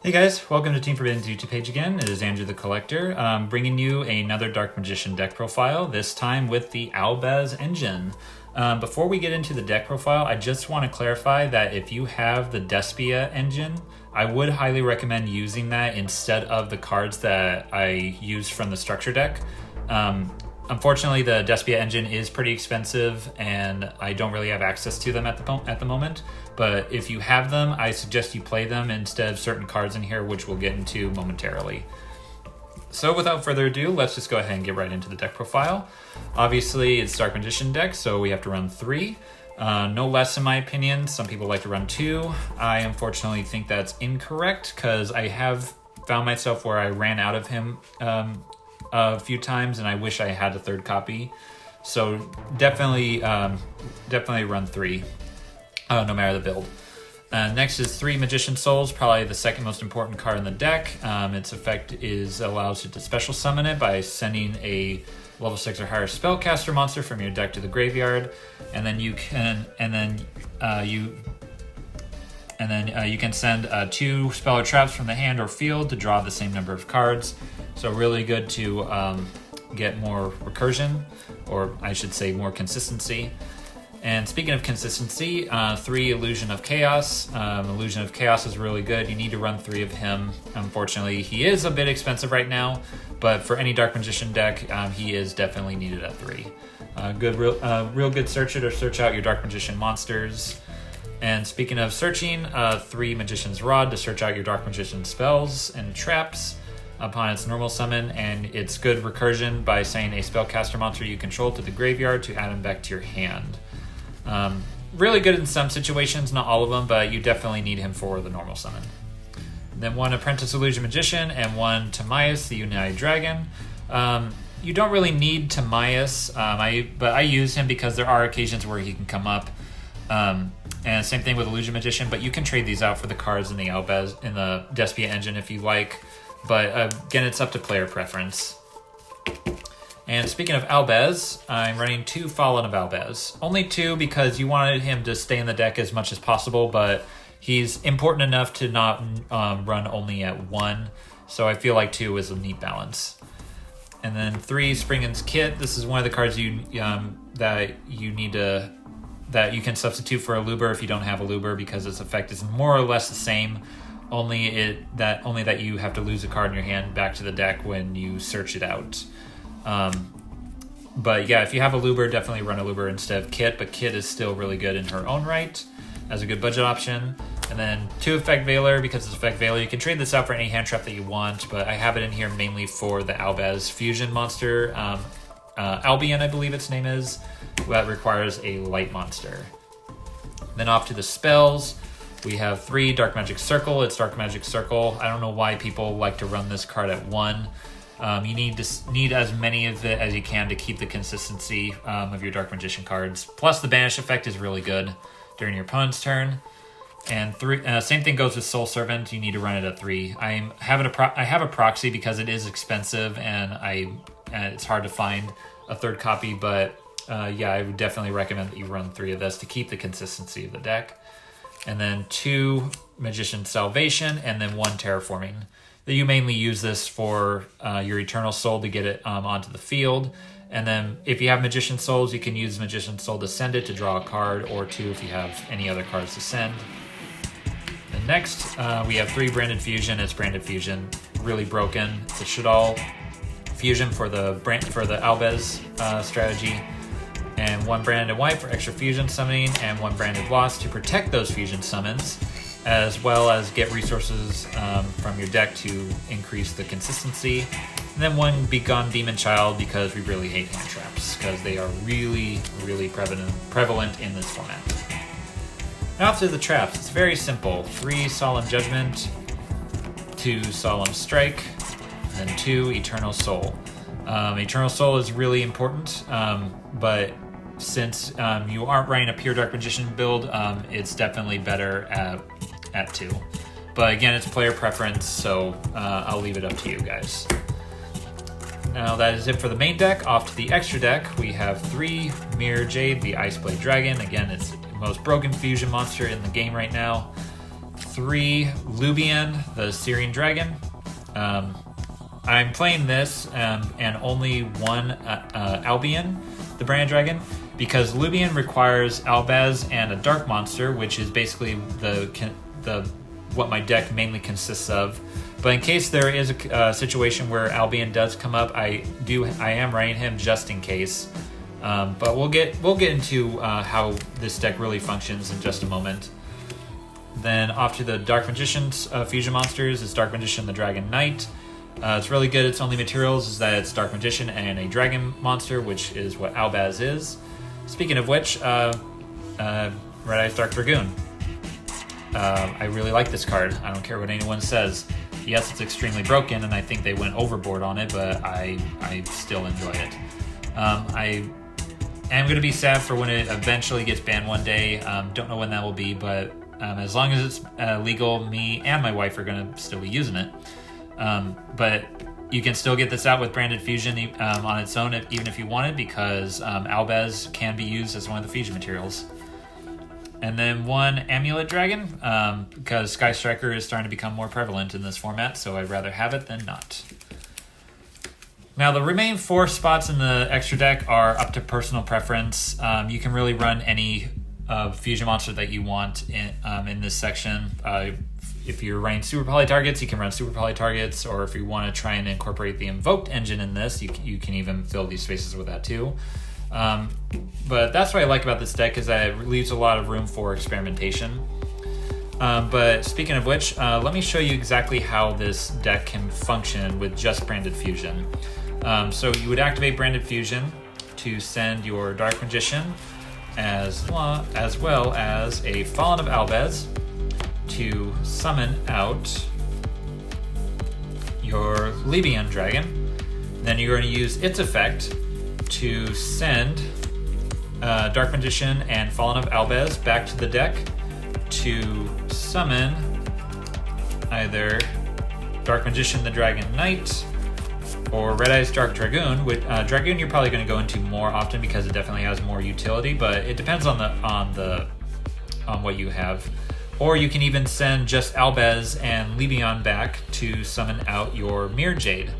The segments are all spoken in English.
Hey guys, welcome to Team Forbidden's YouTube page again. It is Andrew the Collector, bringing you another Dark Magician deck profile, this time with the Albaz engine. Before we get into the deck profile, I just want to clarify that if you have the Despia engine, I would highly recommend using that instead of the cards that I use from the structure deck. Unfortunately, the Despia engine is pretty expensive and I don't really have access to them at the moment. But if you have them, I suggest you play them instead of certain cards in here, which we'll get into momentarily. So without further ado, let's just go ahead and get right into the deck profile. Obviously, it's Dark Magician deck, so we have to run 3. No less in my opinion. Some people like to run 2. I unfortunately think that's incorrect because I have found myself where I ran out of him a few times and I wish I had a third copy. So definitely run 3. No matter the build. Next is 3 Magician Souls, probably the second most important card in the deck. Its effect allows you to special summon it by sending a level 6 or higher spellcaster monster from your deck to the graveyard, and then you can send 2 spell or traps from the hand or field to draw the same number of cards. So really good to get more recursion, or I should say more consistency. And speaking of consistency, 3 Illusion of Chaos. Illusion of Chaos is really good. You need to run 3 of him. Unfortunately, he is a bit expensive right now, but for any Dark Magician deck, he is definitely needed at 3. Real good searcher to search out your Dark Magician monsters. And speaking of searching, 3 Magician's Rod to search out your Dark Magician spells and traps upon its normal summon, and it's good recursion by sending a spellcaster monster you control to the graveyard to add him back to your hand. Really good in some situations, not all of them, but you definitely need him for the normal summon. And then 1 Apprentice Illusion Magician and 1 Timaeus, the United Dragon. You don't really need Timaeus, but I use him because there are occasions where he can come up. And same thing with Illusion Magician, but you can trade these out for the cards in the Albaz, in the Despia engine if you like. But again, it's up to player preference. And speaking of Albaz, I'm running 2 Fallen of Albaz. Only 2 because you wanted him to stay in the deck as much as possible, but he's important enough to not run only at 1. So I feel like 2 is a neat balance. And then 3 Springen's Kit. This is one of the cards that you can substitute for a Luber if you don't have a Luber, because its effect is more or less the same. Only that you have to lose a card in your hand back to the deck when you search it out. But yeah, if you have a Luber, definitely run a Luber instead of Kit, but Kit is still really good in her own right as a good budget option. And then 2 Effect Veiler, because it's Effect Veiler, you can trade this out for any hand trap that you want, but I have it in here mainly for the Albaz fusion monster, Albion I believe its name is, that requires a light monster. Then off to the spells. We have 3 Dark Magic Circle. It's Dark Magic Circle. I don't know why people like to run this card at 1. You need as many of it as you can to keep the consistency of your Dark Magician cards. Plus, the Banish effect is really good during your opponent's turn. And same thing goes with Soul Servant. You need to run it at 3. I have a proxy because it is expensive and it's hard to find a third copy. But yeah, I would definitely recommend that you run 3 of this to keep the consistency of the deck. And then 2 Magician Salvation, and then 1 Terraforming. You mainly use this for your Eternal Soul to get it onto the field. And then if you have Magician Souls, you can use Magician Soul to send it to draw a card, or 2 if you have any other cards to send. And next, we have 3 Branded Fusion. It's Branded Fusion, really broken. It's a Shadal Fusion for the Albaz strategy. And 1 Branded White for extra fusion summoning, and 1 Branded Lost to protect those fusion summons, as well as get resources from your deck to increase the consistency. And then 1 Begone Demon Child, because we really hate hand traps, because they are really, really prevalent in this format. Now to the traps. It's very simple. 3 Solemn Judgment, 2 Solemn Strike, and 2 Eternal Soul. Eternal Soul is really important, but since you aren't running a pure Dark Magician build, it's definitely better at 2. But again, it's player preference, so I'll leave it up to you guys. Now that is it for the main deck. Off to the extra deck, we have 3 Mirror Jade, the Iceblade Dragon. Again, it's the most broken fusion monster in the game right now. 3 Lubian, the Syrian Dragon. I'm playing this and only 1 Albion, the Brand Dragon, because Lubian requires Albaz and a Dark Monster, which is basically what my deck mainly consists of. But in case there is a situation where Albion does come up, I am running him just in case. But we'll get into how this deck really functions in just a moment. Then off to the Dark Magician's fusion monsters is Dark Magician the Dragon Knight. It's really good. Its only materials is that it's Dark Magician and a Dragon monster, which is what Albaz is. Speaking of which, Red Eyes Dark Dragoon. I really like this card. I don't care what anyone says. Yes, it's extremely broken, and I think they went overboard on it, but I still enjoy it. I am going to be sad for when it eventually gets banned one day. Don't know when that will be, but as long as it's legal, me and my wife are going to still be using it. But you can still get this out with Branded Fusion on its own, even if you want it, because Albaz can be used as one of the fusion materials. And then 1 Amulet Dragon, because Sky Striker is starting to become more prevalent in this format, so I'd rather have it than not. Now, the remaining 4 spots in the extra deck are up to personal preference. You can really run any fusion monster that you want in this section. If you're running Super Poly targets, you can run Super Poly targets, or if you want to try and incorporate the Invoked engine in this, you can even fill these spaces with that too. But that's what I like about this deck, is that it leaves a lot of room for experimentation. But speaking of which, let me show you exactly how this deck can function with just Branded Fusion. So you would activate Branded Fusion to send your Dark Magician as well as a Fallen of Albaz to summon out your Libyan Dragon. Then you're going to use its effect to send Dark Magician and Fallen of Albaz back to the deck to summon either Dark Magician the Dragon Knight or Red Eyes Dark Dragoon. With Dragoon, you're probably going to go into more often because it definitely has more utility, but it depends on what you have. Or you can even send just Albaz and Libyan back to summon out your Mirror Jade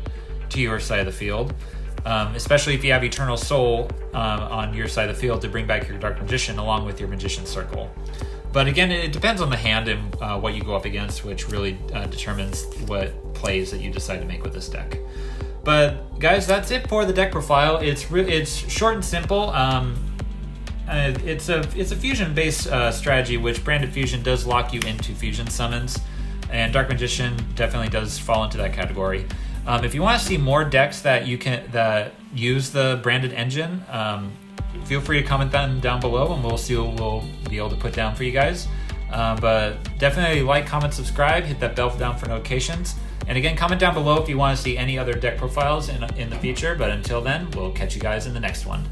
to your side of the field. Especially if you have Eternal Soul on your side of the field to bring back your Dark Magician along with your Magician Circle. But again, it depends on the hand and what you go up against, which really determines what plays that you decide to make with this deck. But guys, that's it for the deck profile. It's short and simple. It's a fusion-based strategy, which Branded Fusion does lock you into fusion summons, and Dark Magician definitely does fall into that category. If you want to see more decks that use the branded engine, feel free to comment them down below, and we'll see what we'll be able to put down for you guys. But definitely like, comment, subscribe, hit that bell down for notifications. And again, comment down below if you want to see any other deck profiles in the future. But until then, we'll catch you guys in the next one.